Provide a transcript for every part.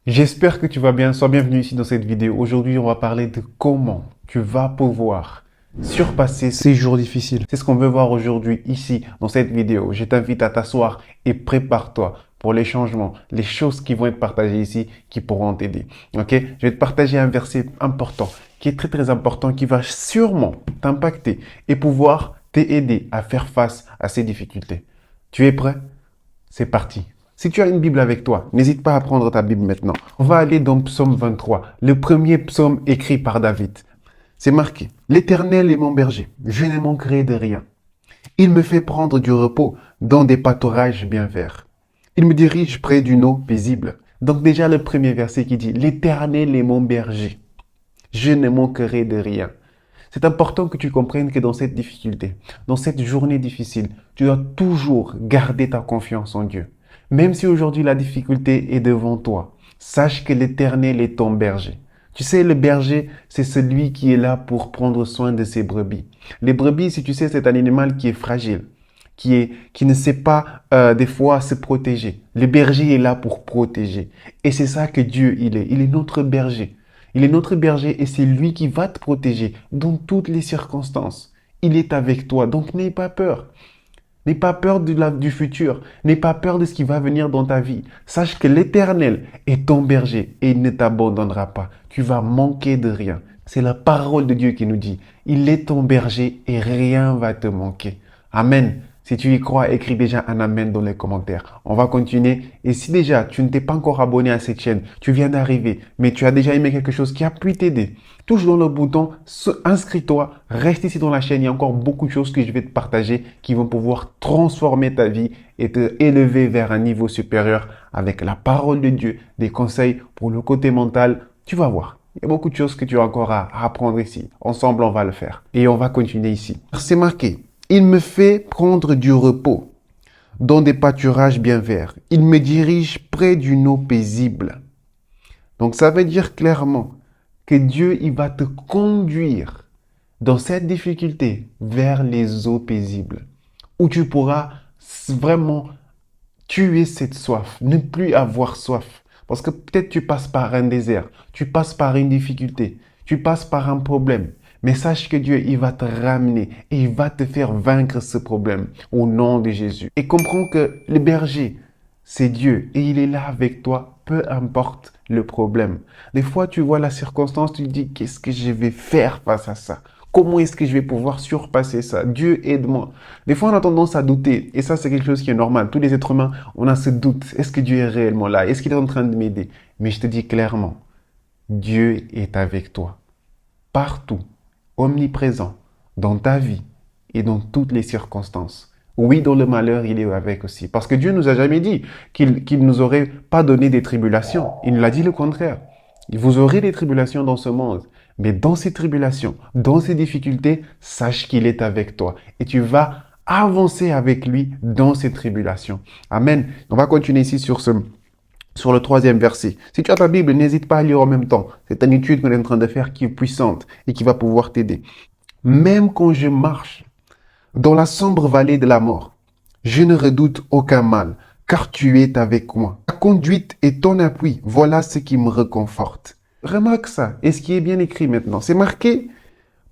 J'espère que tu vas bien. Sois bienvenu ici dans cette vidéo. Aujourd'hui, on va parler de comment tu vas pouvoir surpasser ces jours difficiles. C'est ce qu'on veut voir aujourd'hui ici dans cette vidéo. Je t'invite à t'asseoir et prépare-toi pour les changements, les choses qui vont être partagées ici qui pourront t'aider. Ok? Je vais te partager un verset important qui est très important, qui va sûrement t'impacter et pouvoir t'aider à faire face à ces difficultés. Tu es prêt? C'est parti. Si tu as une Bible avec toi, n'hésite pas à prendre ta Bible maintenant. On va aller dans Psaume 23, le premier psaume écrit par David. C'est marqué: L'Éternel est mon berger, je ne manquerai de rien. Il me fait prendre du repos dans des pâturages bien verts. Il me dirige près d'une eau paisible. Donc déjà le premier verset qui dit: L'Éternel est mon berger, je ne manquerai de rien. C'est important que tu comprennes que dans cette difficulté, dans cette journée difficile, tu dois toujours garder ta confiance en Dieu. Même si aujourd'hui la difficulté est devant toi, sache que l'Éternel est ton berger. Tu sais, le berger, c'est celui qui est là pour prendre soin de ses brebis. Les brebis, si tu sais, c'est un animal qui est fragile, qui ne sait pas des fois se protéger. Le berger est là pour protéger. Et c'est ça que Dieu, il est. Il est notre berger. Il est notre berger et c'est lui qui va te protéger dans toutes les circonstances. Il est avec toi, donc n'aie pas peur. N'aie pas peur du futur. N'aie pas peur de ce qui va venir dans ta vie. Sache que l'Éternel est ton berger et il ne t'abandonnera pas. Tu vas manquer de rien. C'est la parole de Dieu qui nous dit: il est ton berger et rien va te manquer. Amen. Si tu y crois, écris déjà un amen dans les commentaires. On va continuer. Et si déjà tu ne t'es pas encore abonné à cette chaîne, tu viens d'arriver, mais tu as déjà aimé quelque chose qui a pu t'aider, touche dans le bouton, inscris-toi, reste ici dans la chaîne. Il y a encore beaucoup de choses que je vais te partager qui vont pouvoir transformer ta vie et te élever vers un niveau supérieur avec la parole de Dieu, des conseils pour le côté mental. Tu vas voir. Il y a beaucoup de choses que tu as encore à apprendre ici. Ensemble, on va le faire. Et on va continuer ici. C'est marqué: il me fait prendre du repos dans des pâturages bien verts. Il me dirige près d'une eau paisible. Donc ça veut dire clairement que Dieu, il va te conduire dans cette difficulté vers les eaux paisibles, où tu pourras vraiment tuer cette soif, ne plus avoir soif. Parce que peut-être tu passes par un désert, tu passes par une difficulté, tu passes par un problème. Mais sache que Dieu, il va te ramener et il va te faire vaincre ce problème au nom de Jésus. Et comprends que le berger, c'est Dieu et il est là avec toi, peu importe le problème. Des fois, tu vois la circonstance, tu te dis: qu'est-ce que je vais faire face à ça? Comment est-ce que je vais pouvoir surpasser ça? Dieu, aide-moi. Des fois, on a tendance à douter et ça, c'est quelque chose qui est normal. Tous les êtres humains, on a ce doute. Est-ce que Dieu est réellement là? Est-ce qu'il est en train de m'aider? Mais je te dis clairement, Dieu est avec toi. Partout, omniprésent, dans ta vie et dans toutes les circonstances. Oui, dans le malheur, il est avec aussi. Parce que Dieu nous a jamais dit qu'il nous aurait pas donné des tribulations. Il nous a dit le contraire. Vous aurez des tribulations dans ce monde. Mais dans ces tribulations, dans ces difficultés, sache qu'il est avec toi. Et tu vas avancer avec lui dans ces tribulations. Amen. On va continuer ici sur le troisième verset. Si tu as ta Bible, n'hésite pas à lire en même temps. C'est une étude qu'on est en train de faire qui est puissante et qui va pouvoir t'aider. Même quand je marche dans la sombre vallée de la mort, je ne redoute aucun mal, car tu es avec moi. Ta conduite et ton appui, voilà ce qui me réconforte. Remarque ça, et ce qui est bien écrit maintenant, c'est marqué: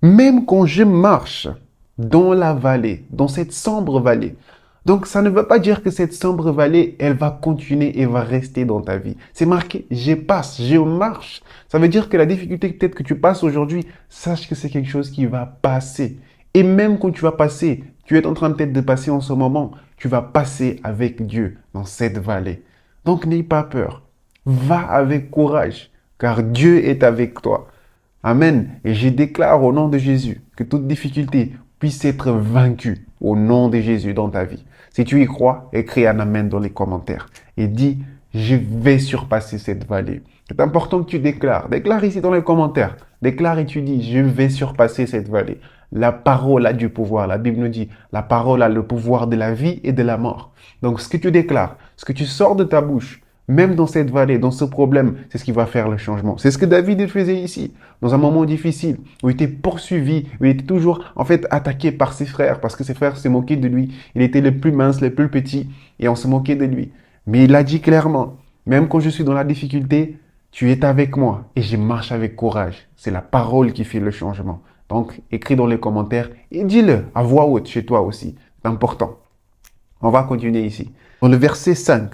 même quand je marche dans la vallée, dans cette sombre vallée. Donc, ça ne veut pas dire que cette sombre vallée, elle va continuer et va rester dans ta vie. C'est marqué: je passe, je marche. Ça veut dire que la difficulté peut-être que tu passes aujourd'hui, sache que c'est quelque chose qui va passer. Et même quand tu vas passer, tu es en train peut-être de passer en ce moment, tu vas passer avec Dieu dans cette vallée. Donc, n'aie pas peur. Va avec courage, car Dieu est avec toi. Amen. Et je déclare au nom de Jésus que toute difficulté puisse être vaincue au nom de Jésus dans ta vie. Si tu y crois, écris un amen dans les commentaires et dis: je vais surpasser cette vallée. C'est important que tu déclares. Déclare ici dans les commentaires. Déclare et tu dis: je vais surpasser cette vallée. La parole a du pouvoir. La Bible nous dit: la parole a le pouvoir de la vie et de la mort. Donc ce que tu déclares, ce que tu sors de ta bouche, même dans cette vallée, dans ce problème, c'est ce qui va faire le changement. C'est ce que David faisait ici, dans un moment difficile, où il était poursuivi, où il était toujours, en fait, attaqué par ses frères, parce que ses frères se moquaient de lui. Il était le plus mince, le plus petit, et on se moquait de lui. Mais il a dit clairement: Même quand je suis dans la difficulté, tu es avec moi et je marche avec courage. C'est la parole qui fait le changement. Donc, écris dans les commentaires et dis-le à voix haute chez toi aussi. C'est important. On va continuer ici. Dans le verset 5,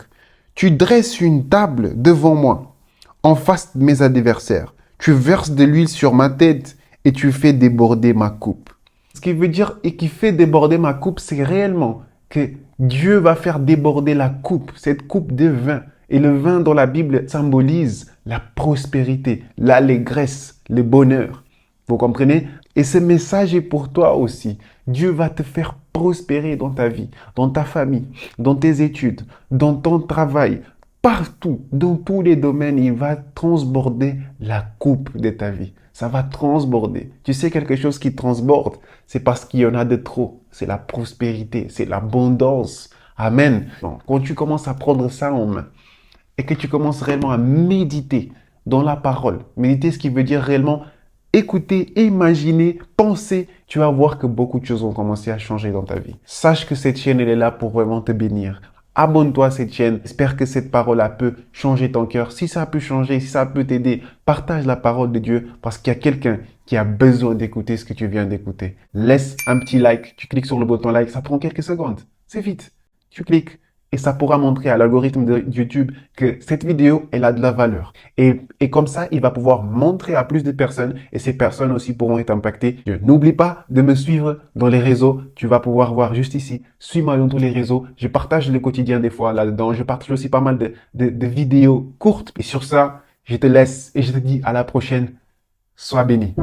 tu dresses une table devant moi, en face de mes adversaires. Tu verses de l'huile sur ma tête et tu fais déborder ma coupe. Ce qui veut dire et qui fait déborder ma coupe, c'est réellement que Dieu va faire déborder la coupe, cette coupe de vin. Et le vin dans la Bible symbolise la prospérité, l'allégresse, le bonheur. Vous comprenez? Et ce message est pour toi aussi. Dieu va te faire prospérer dans ta vie, dans ta famille, dans tes études, dans ton travail, partout, dans tous les domaines. Il va transborder la coupe de ta vie. Ça va transborder. Tu sais, quelque chose qui transborde, c'est parce qu'il y en a de trop. C'est la prospérité, c'est l'abondance. Amen. Donc, quand tu commences à prendre ça en main et que tu commences réellement à méditer dans la parole, méditer ce qui veut dire réellement écouter, imaginer, penser, tu vas voir que beaucoup de choses vont commencer à changer dans ta vie. Sache que cette chaîne, elle est là pour vraiment te bénir. Abonne-toi à cette chaîne. J'espère que cette parole-là peut changer ton cœur. Si ça peut changer, si ça peut t'aider, partage la parole de Dieu parce qu'il y a quelqu'un qui a besoin d'écouter ce que tu viens d'écouter. Laisse un petit like. Tu cliques sur le bouton like. Ça prend quelques secondes. C'est vite. Tu cliques. Et ça pourra montrer à l'algorithme de YouTube que cette vidéo, elle a de la valeur. Et comme ça, il va pouvoir montrer à plus de personnes et ces personnes aussi pourront être impactées. N'oublie pas de me suivre dans les réseaux. Tu vas pouvoir voir juste ici. Suis-moi dans tous les réseaux. Je partage le quotidien des fois là-dedans. Je partage aussi pas mal de vidéos courtes. Et sur ça, je te laisse et je te dis à la prochaine. Sois béni.